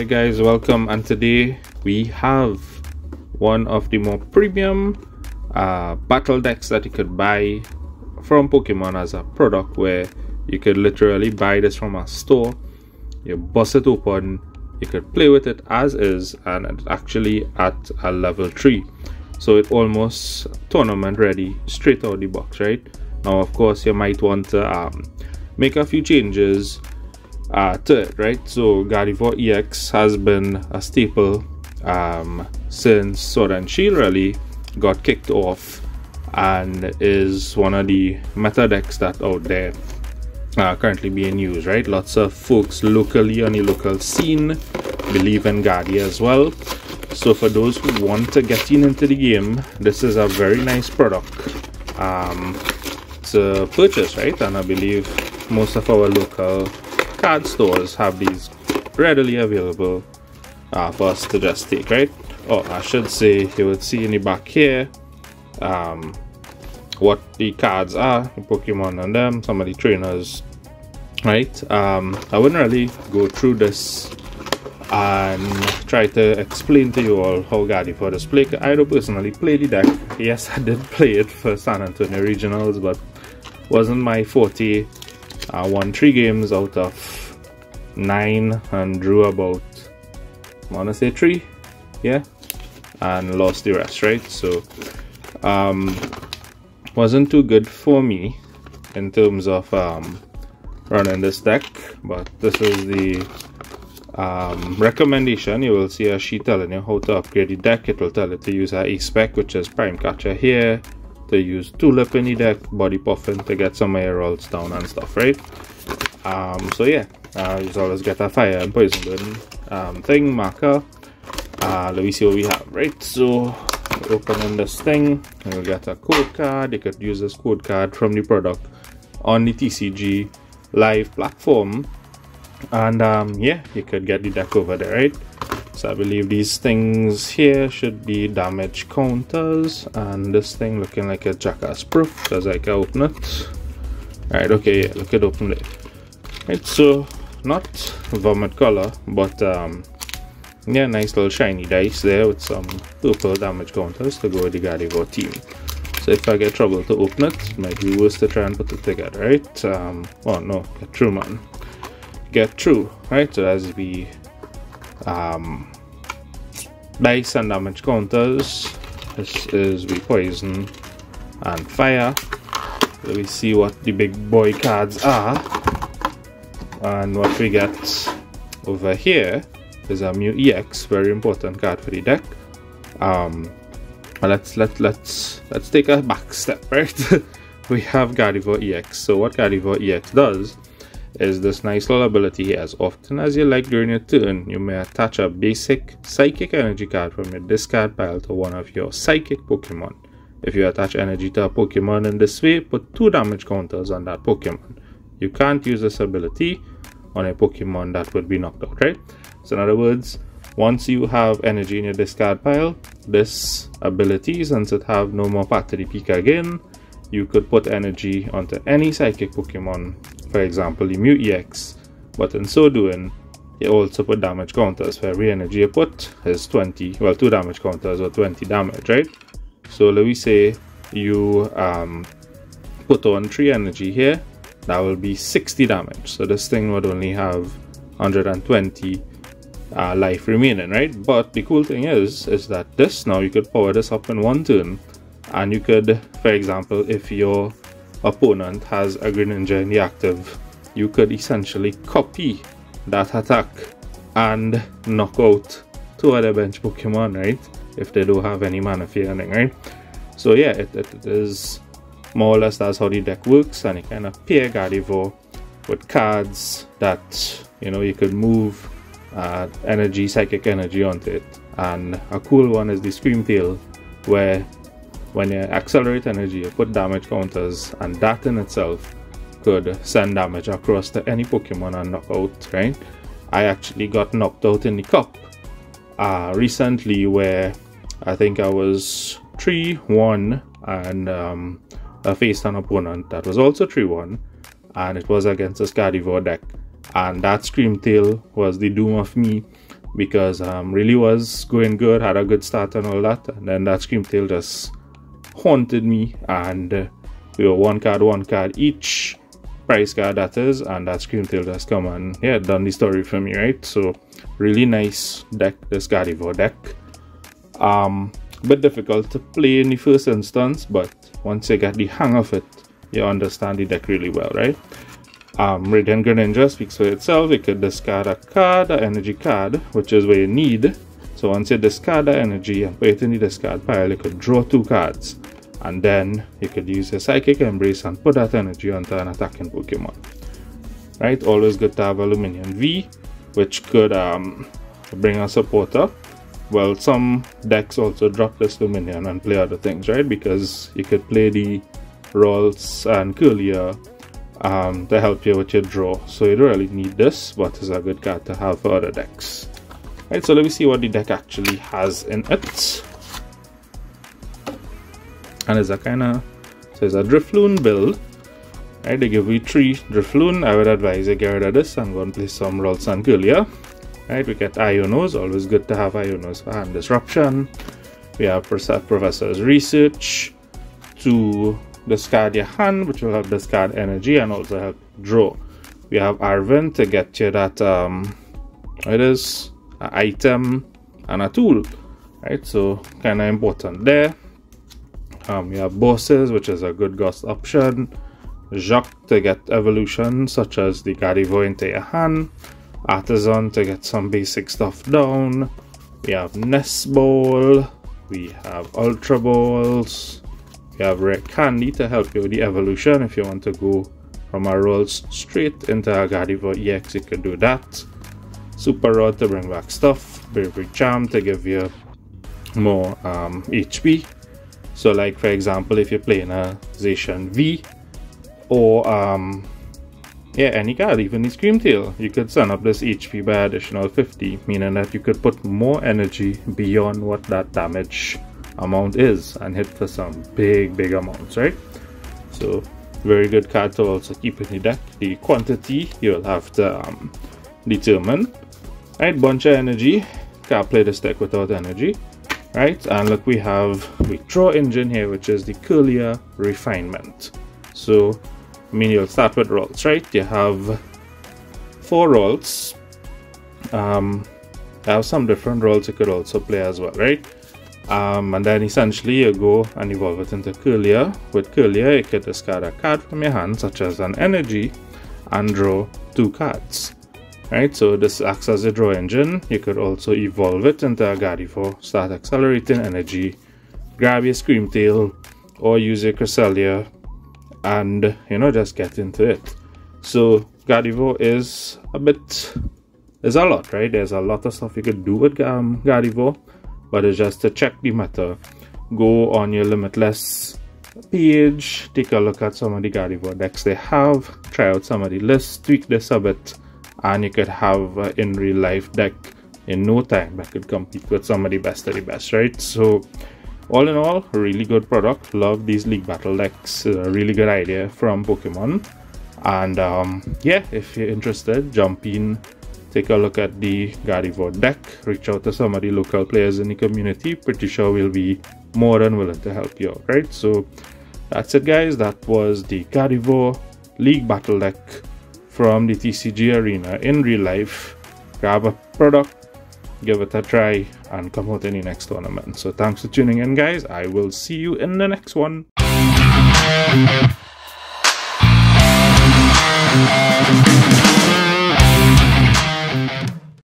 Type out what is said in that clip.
Alright guys, welcome, and today we have one of the more premium battle decks that you could buy from Pokemon as a product, where you could literally buy this from a store, you bust it open, you could play with it as is, and it's actually at a level 3, so it almost tournament ready straight out the box, right? Now of course you might want to make a few changes to it, right? So Gardevoir EX has been a staple since Sword and Shield really got kicked off, and is one of the meta decks that out there currently being used, right? Lots of folks locally on the local scene believe in Gardevoir as well. So for those who want to get into the game, this is a very nice product to purchase, right? And I believe most of our local card stores have these readily available for us to just take, right? Oh, I should say, you would see in the back here what the cards are, the Pokemon and them, some of the trainers, right? I wouldn't really go through this and try to explain to you all how Gardevoir is played. I don't personally play the deck. Yes, I did play it for San Antonio Regionals, but wasn't my forte. I won 3 games out of 9 and drew about, I want to say 3, yeah, and lost the rest, right? So wasn't too good for me in terms of running this deck, but this is the recommendation. You will see a sheet telling you how to upgrade the deck. It will tell you to use a A-Spec, which is Prime Catcher here, to use Tulip in the deck, Body Puffin to get some air rolls down and stuff, right? So yeah, you always get a fire and poison burn thing marker. Let me see what we have, right? So opening this thing, you'll get a code card. You could use this code card from the product on the TCG live platform, and yeah, you could get the deck over there, right? So I believe these things here should be damage counters, and this thing looking like a Jackass proof because I can open it. Alright, okay, yeah, look at open it. Right, so not vomit color, but yeah, nice little shiny dice there with some purple damage counters to go with the Gardevoir team. So if I get trouble to open it, it might be worse to try and put it together, right? Oh no, get through, man. Get through, right? So as we dice and damage counters, this is the poison and fire. Let me see what the big boy cards are, and what we get over here is a Mew EX, very important card for the deck. Let's take a back step, right? We have Gardevoir EX. So what Gardevoir EX does is this nice little ability here. As often as you like during your turn, you may attach a basic psychic energy card from your discard pile to one of your psychic Pokemon. If you attach energy to a Pokemon in this way, put 2 damage counters on that Pokemon. You can't use this ability on a Pokemon that would be knocked out, right? So in other words, once you have energy in your discard pile, this ability, since it have no more path to the peak again, you could put energy onto any psychic Pokemon, for example the Mew EX, but in so doing, you also put damage counters. For every energy you put is 20, well, 2 damage counters or 20 damage, right? So let me say you put on 3 energy here, that will be 60 damage. So this thing would only have 120 life remaining, right? But the cool thing is that this, now you could power this up in 1 turn, and you could, for example, if your opponent has a Greninja in the active, you could essentially copy that attack and knock out 2 other bench Pokemon, right? If they don't have any mana for anything, right? So yeah, it is more or less that's how the deck works, and you kind of pair Gardevoir with cards that, you know, you could move energy, psychic energy onto it. And a cool one is the Scream Tail, where when you accelerate energy, you put damage counters, and that in itself could send damage across to any Pokemon and knock out, right? I actually got knocked out in the cup recently, where I think I was 3-1 and I faced an opponent that was also 3-1, and it was against a Gardevoir deck, and that Scream Tail was the doom of me because really was going good, had a good start and all that, and then that Screamtail just haunted me, and we were one card each, price card that is, and that Screamtail just come and yeah, done the story for me, right? So really nice deck, this Gardevoir deck. Bit difficult to play in the first instance, but once you get the hang of it, you understand the deck really well, right? Radiant Greninja speaks for itself. You could discard a card, an energy card, which is where you need. So once you discard the energy and put it in the discard pile, you could draw 2 cards. And then you could use your Psychic Embrace and put that energy onto an attacking Pokemon. Right? Always good to have a Luminion V, which could bring a supporter. Well, some decks also drop this Luminion and play other things, right? Because you could play the Rolls and Curlier to help you with your draw. So you don't really need this, but it's a good card to have for other decks. Right, so let me see what the deck actually has in it. And it's a kind of, so it's a Drifloon build. Right, they give you 3 Drifloon. I would advise you get rid of this and go and play some Rolls and Curlier. Right, we get Ionos, always good to have Ionos for hand disruption. We have Professor's Research to discard your hand, which will help discard energy and also help draw. We have Arvin to get you that it is an item and a tool, right? So kind of important there. You have Bosses, which is a good ghost option. Jacques to get evolution such as the Gardevoir into your hand. Artisan to get some basic stuff down. We have Nest Ball. We have Ultra Balls. We have Rare Candy to help you with the evolution. If you want to go from a Rolls straight into a Gardevoir EX, you could do that. Super Rod to bring back stuff. Bravery Charm to give you more HP. So like for example, if you're playing a Zacian V or yeah, any card, even the Screamtail, you could send up this HP by additional 50, meaning that you could put more energy beyond what that damage amount is and hit for some big amounts, right? So very good card to also keep in the deck. The quantity you'll have to determine. Right, bunch of energy. Can't play this deck without energy. Right, and look, we have the draw engine here, which is the Curlier Refinement. So I mean, you'll start with rolls, right? You have 4 rolls. I have some different rolls you could also play as well, right? And then essentially you go and evolve it into Curlier. With Curlier, you could discard a card from your hand, such as an energy, and draw 2 cards. Right, so this acts as a draw engine. You could also evolve it into a Gardevoir, start accelerating energy, grab your Screamtail, or use your Cresselia, and you know, just get into it. So Gardevoir is there's a lot, right? There's a lot of stuff you could do with Gardevoir, but it's just to check the meta. Go on your Limitless page, take a look at some of the Gardevoir decks they have, try out some of the lists, tweak this a bit, and you could have in real life deck in no time that could compete with some of the best of the best, right? So all in all, a really good product. Love these League Battle decks. A really good idea from Pokemon. And yeah, if you're interested, jump in, take a look at the Gardevoir deck, reach out to some of the local players in the community. Pretty sure we'll be more than willing to help you out, right? So that's it, guys. That was the Gardevoir League Battle deck from the TCG Arena in real life. Grab a product, give it a try, and come out in the next tournament. So thanks for tuning in, guys. I will see you in the next one.